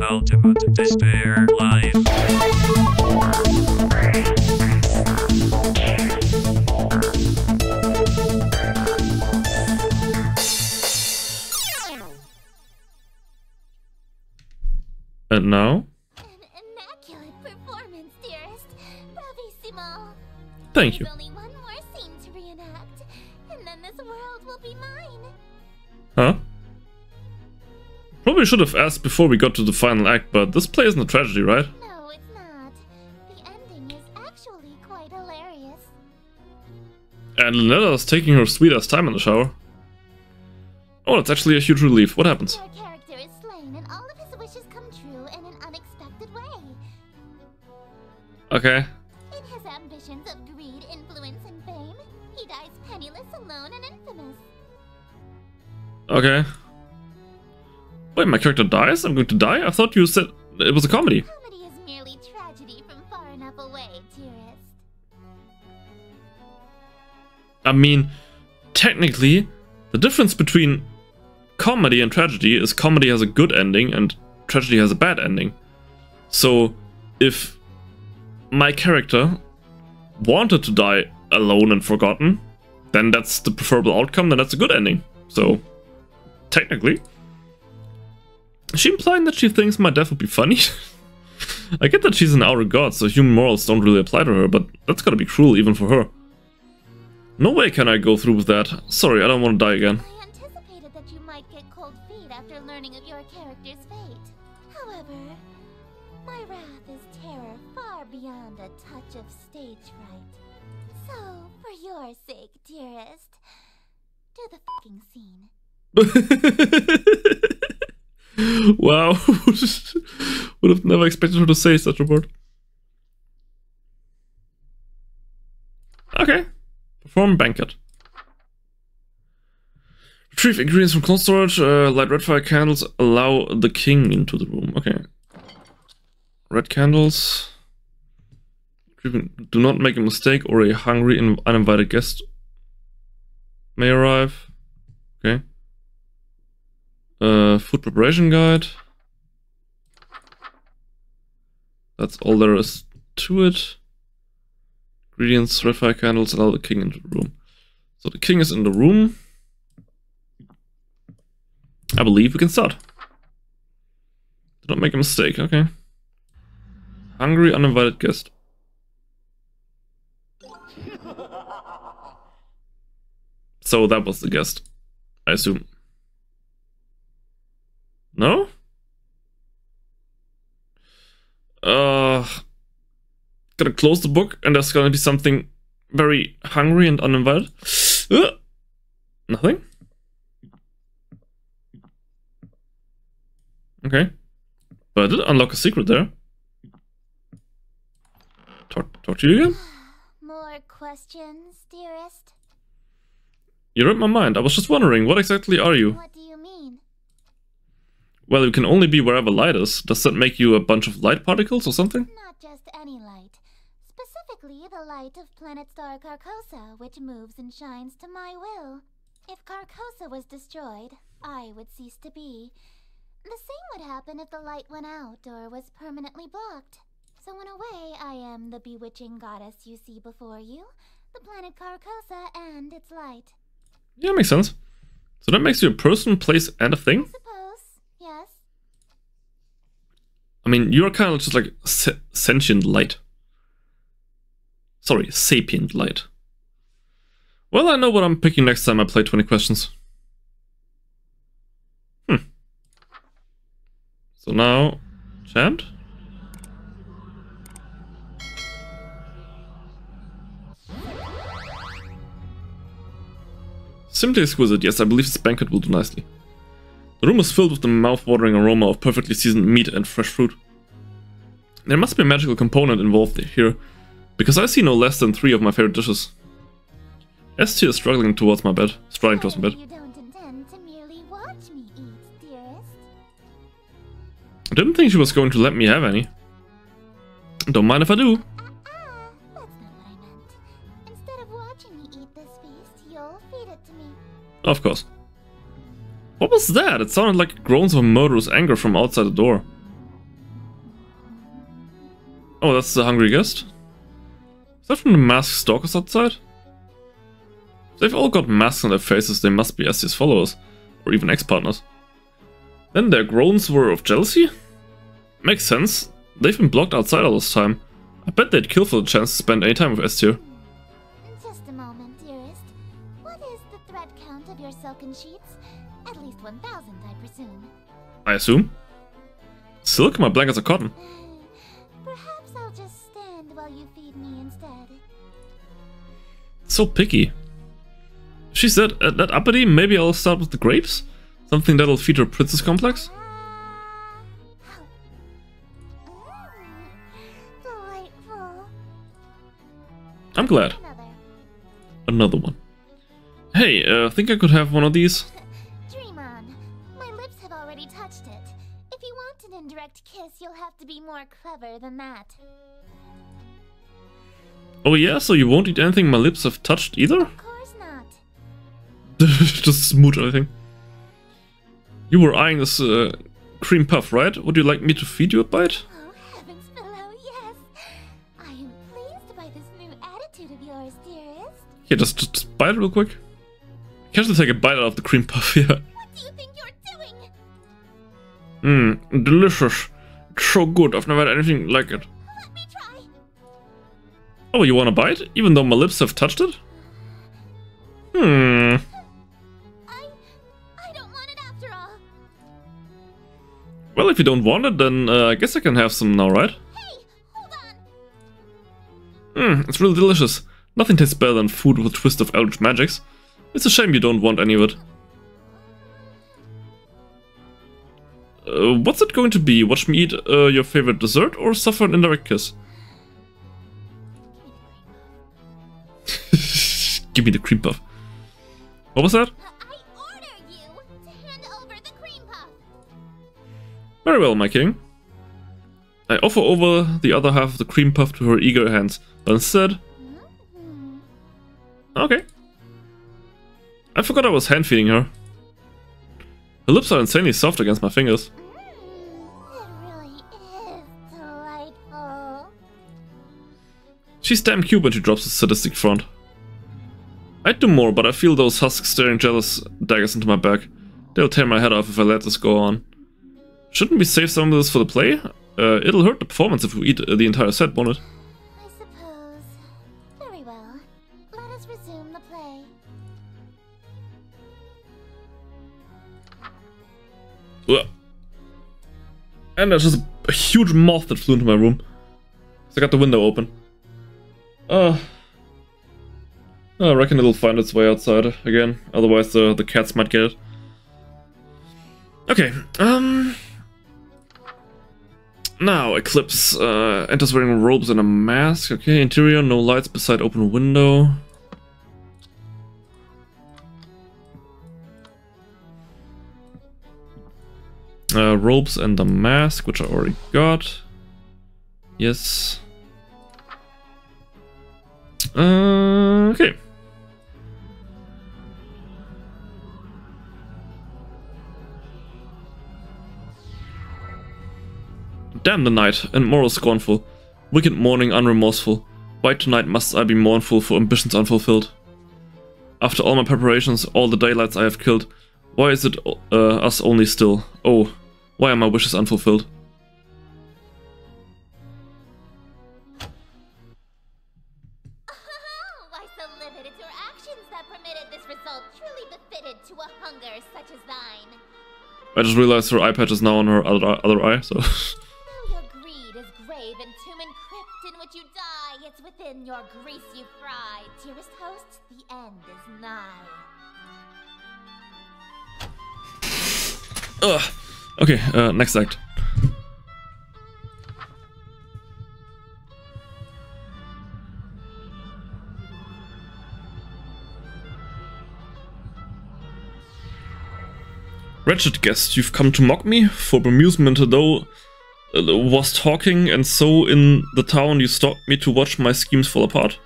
Ultimate Despair Live. And now? An immaculate performance, dearest. Bravissimo. Thank you. There's only one more scene to reenact, and then this world will be mine. Huh? Probably should have asked before we got to the final act, but this play isn't a tragedy, right? No, it's not. The ending is actually quite hilarious. And Linetta's taking her sweet-ass time in the shower. Oh, that's actually a huge relief. What happens? Your character is slain, and all of his wishes come true in an unexpected way. Okay. In his ambitions of greed, influence, and fame, he dies penniless, alone, and infamous. Okay. Wait, my character dies? I'm going to die? I thought you said it was a comedy. Comedy is merely tragedy from far enough away, dearest. I mean, technically, the difference between comedy and tragedy is comedy has a good ending and tragedy has a bad ending. So, if my character wanted to die alone and forgotten, then that's the preferable outcome, then that's a good ending. So, technically. Is she implying that she thinks my death would be funny? I get that she's an outer god, so human morals don't really apply to her, but that's gotta be cruel even for her. No way can I go through with that. Sorry, I don't want to die again. I anticipated that you might get cold feet after learning of your character's fate. However, my wrath is terror far beyond a touch of stage fright. So, for your sake, dearest, do the fucking scene. Wow. Would have never expected her to say such a word. Okay. Perform banquet. Retrieve ingredients from cold storage. Light red fire candles. Allow the king into the room. Okay. Red candles. Do not make a mistake or a hungry and uninvited guest may arrive. Okay. Food preparation guide. That's all there is to it. Ingredients, red fire candles, allow the king into the room. So the king is in the room. I believe we can start. Did not make a mistake, okay. Hungry, uninvited guest. So that was the guest, I assume. No? Gonna close the book and there's gonna be something very hungry and uninvited. Nothing? Okay. But I did unlock a secret there. Talk to you again? More questions, dearest? You read my mind. I was just wondering, what exactly are you? What do you mean? Well, you can only be wherever light is. Does that make you a bunch of light particles or something? Not just any light. Specifically, the light of planet star Carcosa, which moves and shines to my will. If Carcosa was destroyed, I would cease to be. The same would happen if the light went out or was permanently blocked. So in a way, I am the bewitching goddess you see before you, the planet Carcosa and its light. Yeah, makes sense. So that makes you a person, place, and a thing? I suppose, yes. I mean, you're kind of just like sentient light. Sorry, sapient light. Well, I know what I'm picking next time I play 20 questions. So now, chant? Simply exquisite, yes, I believe this banquet will do nicely. The room is filled with the mouth-watering aroma of perfectly seasoned meat and fresh fruit. There must be a magical component involved here, because I see no less than 3 of my favorite dishes. ST is striding towards my bed. You don't intend to merely watch me eat, dearest. I didn't think she was going to let me have any. Don't mind if I do. That's not what I meant. Instead of watching me eat this feast, you'll feed it to me. Of course. What was that? It sounded like groans of murderous anger from outside the door. Oh, that's the hungry guest? Is that from the masked stalkers outside? They've all got masks on their faces, they must be Esther's followers. Or even ex-partners. Then their groans were of jealousy? Makes sense. They've been blocked outside all this time. I bet they'd kill for the chance to spend any time with Esther. Just a moment, dearest. What is the thread count of your silken sheets? At least 1,000, I presume. I assume. Silk? My blankets are cotton. Perhaps I'll just stand while you feed me instead. So picky. She said, that uppity, maybe I'll start with the grapes? Something that'll feed her princess complex? Delightful. I'm glad. Another one. Hey, think I could have one of these? Dream on. My lips have already touched it. If you want an indirect kiss, you'll have to be more clever than that. Oh yeah, so you won't eat anything my lips have touched either? Of course not. Just smooch anything. You were eyeing this cream puff, right? Would you like me to feed you a bite? Oh, heavens below, yes. I am pleased by this new attitude of yours, dearest. Yeah, just bite it real quick. Casually take a bite out of the cream puff, yeah. What do you think you're doing? Mmm, delicious. It's so good, I've never had anything like it. Let me try. Oh, you want a bite? Even though my lips have touched it? I don't want it after all. Well, if you don't want it, then I guess I can have some now, right? Hey, hold on. It's really delicious. Nothing tastes better than food with a twist of Eldritch magics. It's a shame you don't want any of it. What's it going to be? Watch me eat your favorite dessert or suffer an indirect kiss? Give me the cream puff. What was that? I order you to hand over the cream puff. Very well, my king. I offer over the other half of the cream puff to her eager hands, but instead... Okay. I forgot I was hand-feeding her. Her lips are insanely soft against my fingers. It really is delightful. She's damn cute when she drops a sadistic front. I'd do more, but I feel those husks staring jealous daggers into my back. They'll tear my head off if I let this go on. Shouldn't we save some of this for the play? It'll hurt the performance if we eat the entire set, won't it? I suppose. Very well. Let us resume the play. Ugh. And there's just a huge moth that flew into my room. So I got the window open. I reckon it'll find its way outside again, otherwise the cats might get it. Okay, now Eclipse enters wearing robes and a mask. Okay, interior, no lights beside open window. Robes and the mask, which I already got. Yes. Okay. Damn the night, and moral scornful. Wicked morning unremorseful. Why tonight must I be mournful for ambitions unfulfilled? After all my preparations, all the daylights I have killed, why is it us only still? Oh, why are my wishes unfulfilled? Why so livid? It's your actions that permitted this result, truly befitted to a hunger such as thine. I just realized her eye patch is now on her other eye, so... Though your greed is grave and tomb and crypt in which you die, it's within your grease you fry. Dearest host, the end is nigh. Ugh. Okay, next act. Wretched guest, you've come to mock me? For bemusement though was talking, and so in the town you stalked me to watch my schemes fall apart?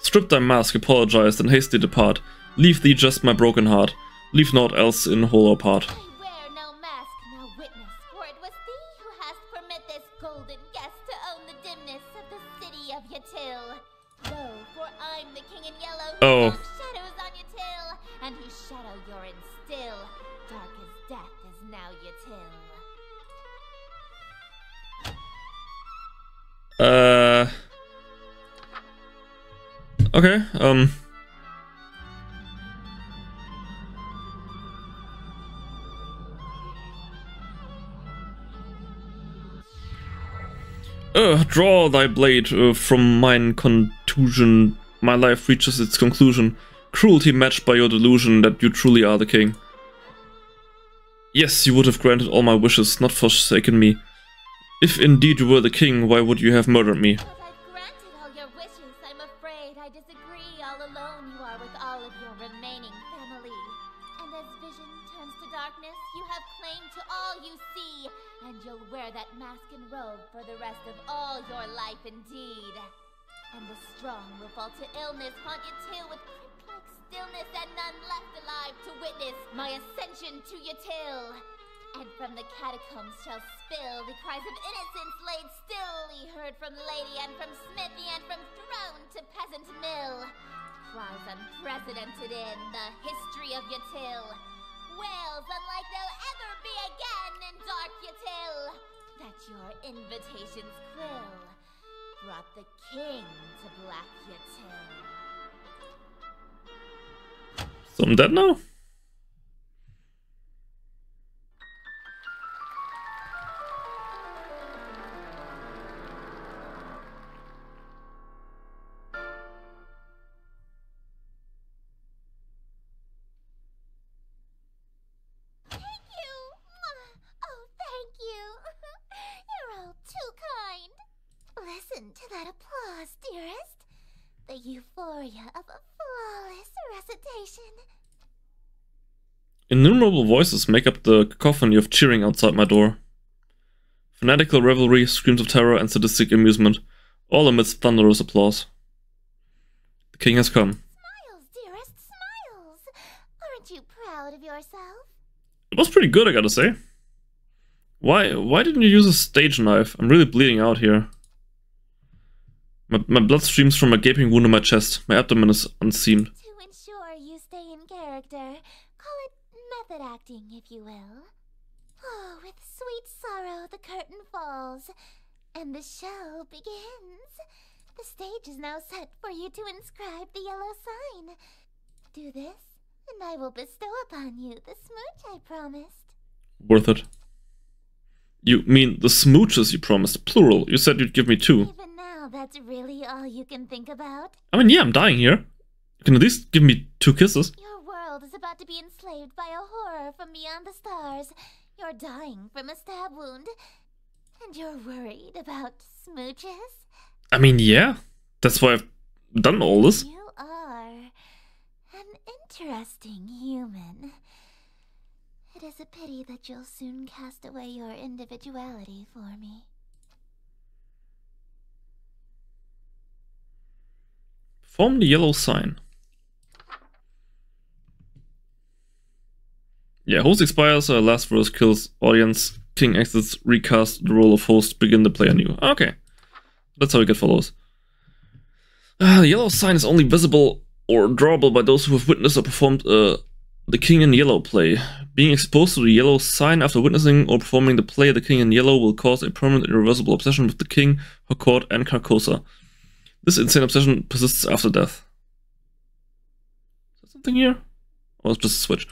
Strip thy mask, apologize, and hastily depart. Leave thee just my broken heart. Leave naught else in whole or part. I wear no mask, now witness, for it was thee who hast permit this golden guest to own the dimness of the city of Yatil. Lo, for I'm the king in yellow who casts shadows on Yatil, and whose shadow you're in still. Dark as death is now Yatil. Okay, draw thy blade from mine contusion. My life reaches its conclusion. Cruelty matched by your delusion that you truly are the king. Yes, you would have granted all my wishes, not forsaken me. If indeed you were the king, why would you have murdered me? But I've granted all your wishes, I'm afraid I disagree. All alone you are with all of your remaining family. And as vision turns to darkness, you have claim to all you see. And you'll wear that mask and robe for the rest of all your life indeed. And the strong will fall to illness, haunt Yatil with crypt-like stillness, and none left alive to witness my ascension to Yatil. And from the catacombs shall spill the cries of innocence laid stilly heard from lady and from smithy and from throne to peasant mill. Cries unprecedented in the history of Yatil. Wails unlike they'll ever be again in dark Yatil. That your invitations quill brought the king to black Yatil. So I'm dead now? Listen to that applause, dearest. The euphoria of a flawless recitation. Innumerable voices make up the cacophony of cheering outside my door. Fanatical revelry, screams of terror, and sadistic amusement, all amidst thunderous applause. The king has come. Smiles, dearest, smiles. Aren't you proud of yourself? It was pretty good, I gotta say. Why didn't you use a stage knife? I'm really bleeding out here. My blood streams from a gaping wound in my chest. My abdomen is unseen. To ensure you stay in character, call it method acting, if you will. Oh, with sweet sorrow the curtain falls, and the show begins. The stage is now set for you to inscribe the yellow sign. Do this, and I will bestow upon you the smooch I promised. Worth it. You mean the smooches you promised, plural. You said you'd give me 2. Even now, that's really all you can think about? I mean, yeah, I'm dying here. You can at least give me 2 kisses. Your world is about to be enslaved by a horror from beyond the stars. You're dying from a stab wound. And you're worried about smooches? I mean, yeah. That's why I've done all this. You are an interesting human. It is a pity that you'll soon cast away your individuality for me. Perform the yellow sign. Yeah, host expires, last verse kills audience, king exits, recast the role of host, begin the play anew. Okay, that's how we get follows. The yellow sign is only visible or drawable by those who have witnessed or performed the King in Yellow play. Being exposed to the yellow sign after witnessing or performing the play The King in Yellow will cause a permanent irreversible obsession with the king, her court, and Carcosa. This insane obsession persists after death. Is there something here? Or it's just a switch.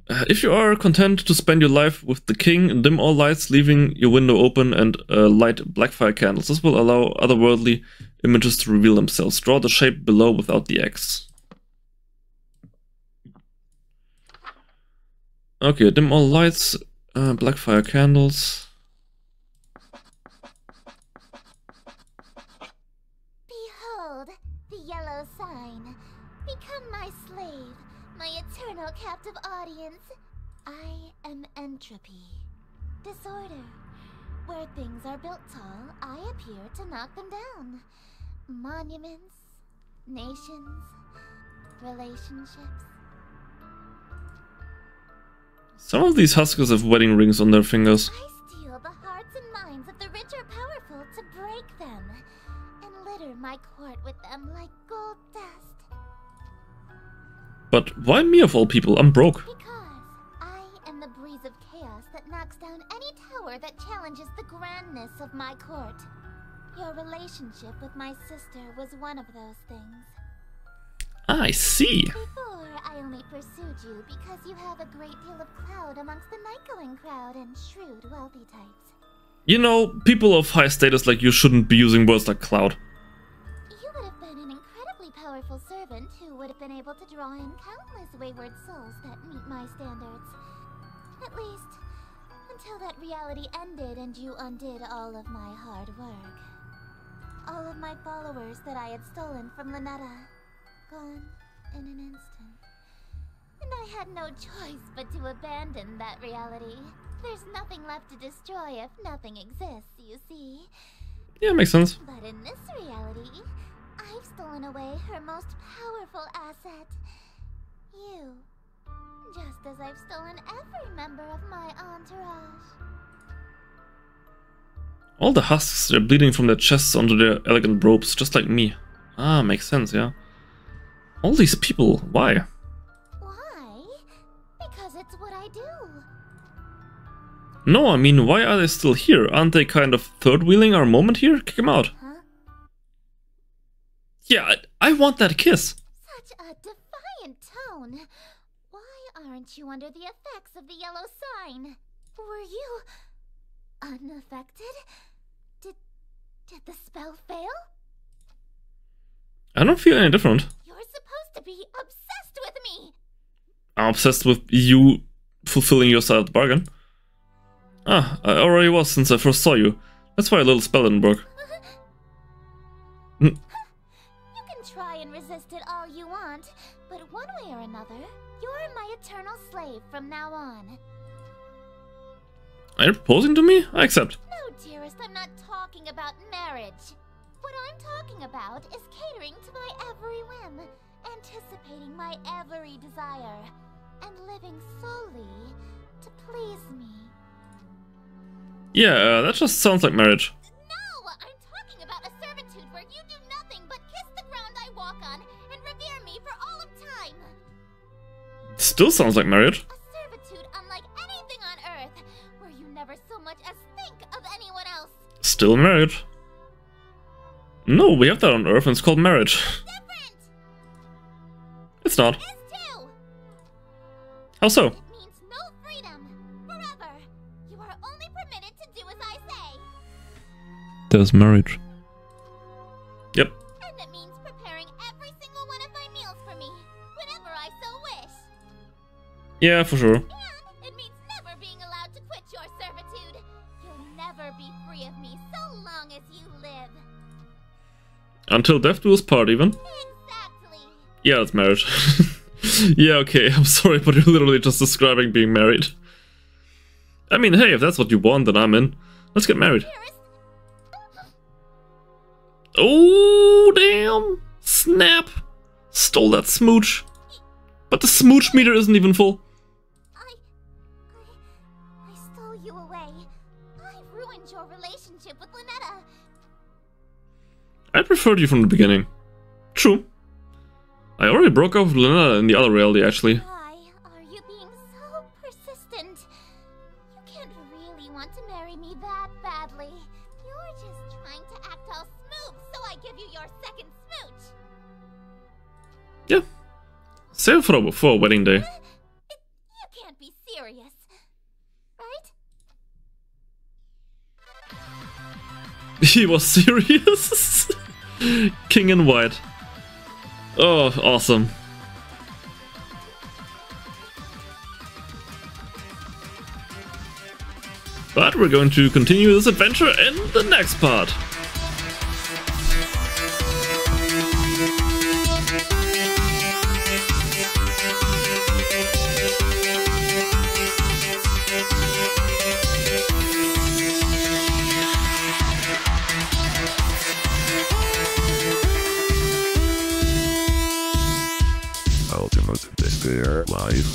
If you are content to spend your life with the king, dim all lights, leaving your window open, and light blackfire candles. This will allow otherworldly images to reveal themselves. Draw the shape below without the X. Okay, dim all lights, blackfire candles. Behold, the yellow sign. Become my slave, my eternal captive audience. I am entropy, disorder. Where things are built tall, I appear to knock them down. Monuments, nations, relationships. Some of these huskers have wedding rings on their fingers. I steal the hearts and minds of the rich or powerful to break them, and litter my court with them like gold dust. But why me of all people? I'm broke. Because I am the breeze of chaos that knocks down any tower that challenges the grandness of my court. Your relationship with my sister was one of those things. I see. Before, I only pursued you because you have a great deal of clout amongst the night-going crowd and shrewd, wealthy types. You know, people of high status like you shouldn't be using words like cloud. You would have been an incredibly powerful servant who would have been able to draw in countless wayward souls that meet my standards. At least, until that reality ended and you undid all of my hard work. All of my followers that I had stolen from Lynetta, gone in an instant. And I had no choice but to abandon that reality. There's nothing left to destroy if nothing exists, you see. Yeah, makes sense. But in this reality, I've stolen away her most powerful asset. You. Just as I've stolen every member of my entourage. All the husks, they're bleeding from their chests onto their elegant robes, just like me. Ah, makes sense, yeah. All these people, why? Why? Because it's what I do. No, I mean, why are they still here? Aren't they kind of third-wheeling our moment here? Kick them out. Huh? Yeah, I want that kiss. Such a defiant tone. Why aren't you under the effects of the yellow sign? Were you unaffected? Did the spell fail? I don't feel any different. You're supposed to be obsessed with me. I'm obsessed with you fulfilling your side of the bargain. Ah, I already was since I first saw you. That's why a little spell didn't work. You can try and resist it all you want, but one way or another, you're my eternal slave from now on. Are you proposing to me? I accept. No, dearest, I'm not talking about marriage. What I'm talking about is catering to my every whim, anticipating my every desire, and living solely to please me. Yeah, that just sounds like marriage. No, I'm talking about a servitude where you do nothing but kiss the ground I walk on and revere me for all of time. Still sounds like marriage. A servitude unlike anything on Earth, where you never so much as think of anyone else. Still marriage. No, we have that on Earth and it's called marriage. Different! It's not. Is too! How so? It means no freedom. Forever. You are only permitted to do as I say. There's marriage. Yep. And it means preparing every single one of my meals for me, whenever I so wish. Yeah, for sure. And it means never being allowed to quit your servitude. You'll never be free of me so long as you live. Until death do us part, even. Exactly. Yeah, that's marriage. Yeah, okay, I'm sorry, but you're literally just describing being married. I mean, hey, if that's what you want, then I'm in. Let's get married. Dearest. Oh, damn! Snap! Stole that smooch. But the smooch meter isn't even full. I stole you away. I ruined your relationship with Lynetta. I preferred you from the beginning. True. I already broke up with Lynetta in the other reality, actually. Why are you being so persistent? You can't really want to marry me that badly. You're just trying to act all smooth, so I give you your second smooch. Yeah. Save it for a wedding day. You can't be serious, right? He was serious? King in white. Oh, awesome. But we're going to continue this adventure in the next part. Ultimate Despair Live.